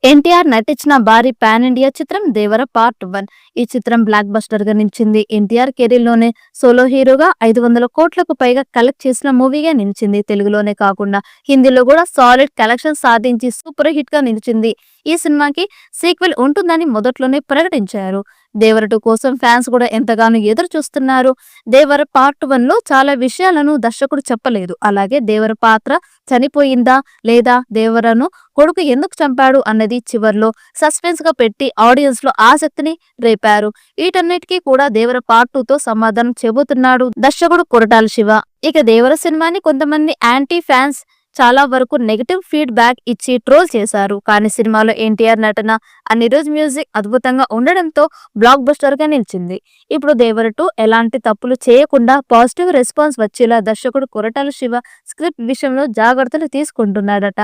ఎన్టీఆర్ నటించిన భారీ pan India చిత్రం దేవర పార్ట్ 1. ఈ చిత్రం బ్లాక్ బస్టర్ గా నిలిచింది. ఎన్టీఆర్ కెరీర్ లోనే సోలో హీరోగా 500 కోట్లకు పైగా కలెక్ట్ చేసిన మూవీగా నిలిచింది. తెలుగులోనే కాకుండా హిందీలో కూడా సాలిడ్ కలెక్షన్ సాధించి సూపర్ హిట్ గా నిలిచింది. ఈ సినిమాకి సీక్వెల్ ఉంటుందని మొదట్లోనే ప్రకటించారు. దేవర 2 కోసం ఫ్యాన్స్ కూడా ఎంతగానో ఎదురు చూస్తున్నారు. దేవర పార్ట్ 1 లో చాలా విషయాలను దర్శకుడు చెప్పలేదు. అలాగే దేవర పాత్ర చనిపోయిందా లేదా, దేవరను కొడుకు ఎందుకు చంపాడు అన్నది చివర్లో సస్పెన్స్ గా పెట్టి ఆడియన్స్ లో ఆసక్తిని రేపారు. వీటన్నిటికీ కూడా దేవర పార్ట్ 2 తో సమాధానం చెబుతున్నాడు దర్శకుడు కొరటాల శివ. ఇక దేవర సినిమాని కొంతమంది యాంటీ ఫ్యాన్స్ చాలా వరకు నెగటివ్ ఫీడ్ బ్యాక్ ఇచ్చి ట్రోల్ చేశారు. కానీ సినిమాలో ఎన్టీఆర్ నటన, అనిరుద్ మ్యూజిక్ అద్భుతంగా ఉండడంతో బ్లాక్ బస్టర్ గా నిలిచింది. ఇప్పుడు దేవర 2 ఎలాంటి తప్పులు చేయకుండా పాజిటివ్ రెస్పాన్స్ వచ్చేలా దర్శకుడు కొరటాల శివ స్క్రిప్ట్ విషయంలో జాగ్రత్తలు తీసుకుంటున్నాడట.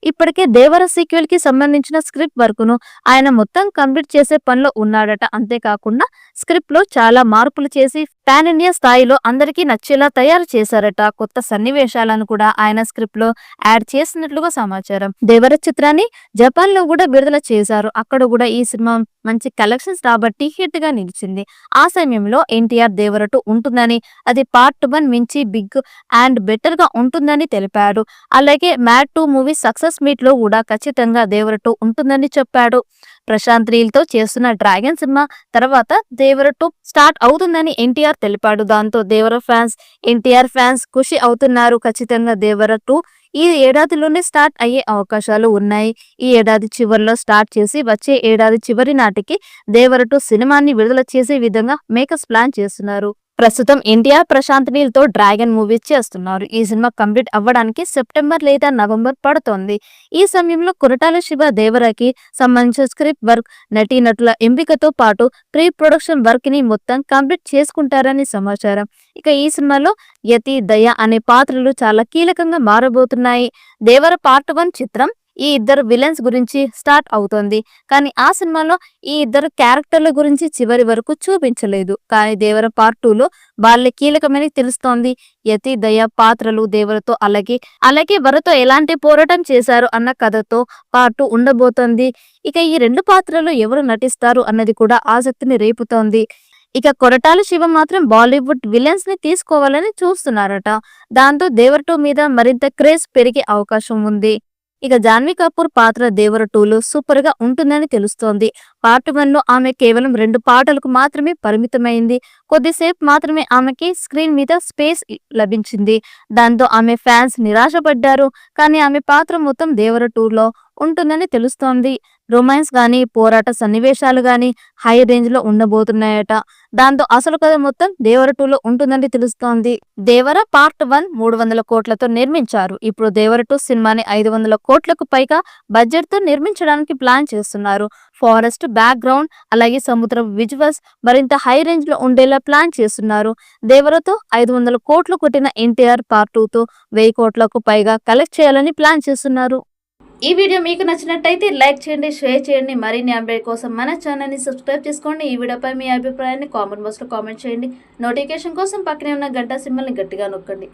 ఇప్పటికే దేవర సీక్వెల్ కి సంబంధించిన స్క్రిప్ట్ వర్క్ ను ఆయన మొత్తం కంప్లీట్ చేసే పనిలో ఉన్నాడట. అంతేకాకుండా స్క్రిప్ట్ లో చాలా మార్పులు చేసి పాన్ ఇండియా స్థాయిలో అందరికీ నచ్చేలా తయారు చేశారట. కొత్త సన్నివేశాలను కూడా ఆయన స్క్రిప్ట్ లో యాడ్ చేసినట్లుగా సమాచారం. దేవర చిత్రాన్ని జపాన్ లో కూడా విడుదల చేశారు. అక్కడ కూడా ఈ సినిమా మంచి కలెక్షన్స్ రాబట్టి హిట్ గా నిలిచింది. ఆ సమయంలో ఎన్టీఆర్ దేవర 2 ఉంటుందని, అది పార్ట్ 1 మించి బిగ్ అండ్ బెటర్ గా ఉంటుందని తెలిపాడు. అలాగే మ్యాడ్ 2 మూవీ సక్సెస్ మీట్ లో కూడా ఖచ్చితంగా దేవర 2 ఉంటుందని చెప్పాడు. ప్రశాంత్ నీల్ తో చేస్తున్న డ్రాగన్ సినిమా తర్వాత దేవర 2 స్టార్ట్ అవుతుందని ఎన్టీఆర్ తెలిపాడు. దాంతో దేవర ఫ్యాన్స్, ఎన్టీఆర్ ఫ్యాన్స్ ఖుషి అవుతున్నారు. ఖచ్చితంగా దేవర 2 ఈ ఏడాదిలోనే స్టార్ట్ అయ్యే అవకాశాలు ఉన్నాయి. ఈ ఏడాది చివరిలో స్టార్ట్ చేసి వచ్చే ఏడాది చివరి నాటికి దేవర 2 సినిమాని విడుదల చేసే విధంగా మేకర్స్ ప్లాన్ చేస్తున్నారు. ప్రస్తుతం ఎన్టీఆర్ ప్రశాంత్ నీల్ తో డ్రాగన్ మూవీ చేస్తున్నారు. ఈ సినిమా కంప్లీట్ అవ్వడానికి సెప్టెంబర్ లేదా నవంబర్ పడుతోంది. ఈ సమయంలో కొరటాల శివ దేవరకి సంబంధించిన స్క్రిప్ట్ వర్క్, నటీనటుల ఎంపికతో పాటు ప్రీ ప్రొడక్షన్ వర్క్ ని మొత్తం కంప్లీట్ చేసుకుంటారని సమాచారం. ఇక ఈ సినిమాలో యతి, దయ అనే పాత్రలు చాలా కీలకంగా మారబోతున్నాయి. దేవర పార్ట్ 1 చిత్రం ఈ ఇద్దరు విలన్స్ గురించి స్టార్ట్ అవుతోంది. కానీ ఆ సినిమాలో ఈ ఇద్దరు క్యారెక్టర్ల గురించి చివరి వరకు చూపించలేదు. కానీ దేవర పార్ట్ 2 లో వాళ్ళే కీలకమని తెలుస్తోంది. యతి, దయ పాత్రలు దేవరతో అలాగే వరతో ఎలాంటి పోరాటం చేశారు అన్న కథతో పార్ట్ 2 ఉండబోతోంది. ఇక ఈ 2 పాత్రలు ఎవరు నటిస్తారు అన్నది కూడా ఆసక్తిని రేపుతోంది. ఇక కొరటాల శివ మాత్రం బాలీవుడ్ విలన్స్ ని తీసుకోవాలని చూస్తున్నారట. దాంతో దేవర 2 మీద మరింత క్రేజ్ పెరిగే అవకాశం ఉంది. ఇక జాన్వీ కపూర్ పాత్ర దేవర 2లో సూపర్ గా ఉంటుందని తెలుస్తోంది. పార్ట్ 1 లో ఆమె కేవలం 2 పాటలకు మాత్రమే పరిమితమైంది. కొద్దిసేపు మాత్రమే ఆమెకి స్క్రీన్ మీద స్పేస్ లభించింది. దాంతో ఆమె ఫ్యాన్స్ నిరాశపడ్డారు. కానీ ఆమె పాత్ర మొత్తం దేవర 2లో ఉంటుందని తెలుస్తోంది. రొమాన్స్ గానీ, పోరాట సన్నివేశాలు గానీ హై రేంజ్ లో ఉండబోతున్నాయట. దాంతో అసలు కథ మొత్తం దేవర 2లో ఉంటుందని తెలుస్తోంది. దేవర పార్ట్ 1 300 కోట్లతో నిర్మించారు. ఇప్పుడు దేవర 2 సినిమాని 500 కోట్లకు పైగా బడ్జెట్ తో నిర్మించడానికి ప్లాన్ చేస్తున్నారు. ఫారెస్ట్ బ్యాక్ గ్రౌండ్, అలాగే సముద్ర విజువల్స్ మరింత హై రేంజ్ లో ఉండేలా ప్లాన్ చేస్తున్నారు. దేవరతో 500 కోట్లు కొట్టిన ఎన్టీఆర్ పార్ట్ 2తో 1000 కోట్లకు పైగా కలెక్ట్ చేయాలని ప్లాన్ చేస్తున్నారు. ఈ వీడియో మీకు నచ్చినట్టయితే లైక్ చేయండి, షేర్ చేయండి. మరిన్ని అప్డేట్ కోసం మన ఛానల్ని సబ్స్క్రైబ్ చేసుకోండి. ఈ వీడియోపై మీ అభిప్రాయాన్ని కామెంట్ బాక్స్లో కామెంట్ చేయండి. నోటిఫికేషన్ కోసం పక్కనే ఉన్న గంట సింబల్ని గట్టిగా నొక్కండి.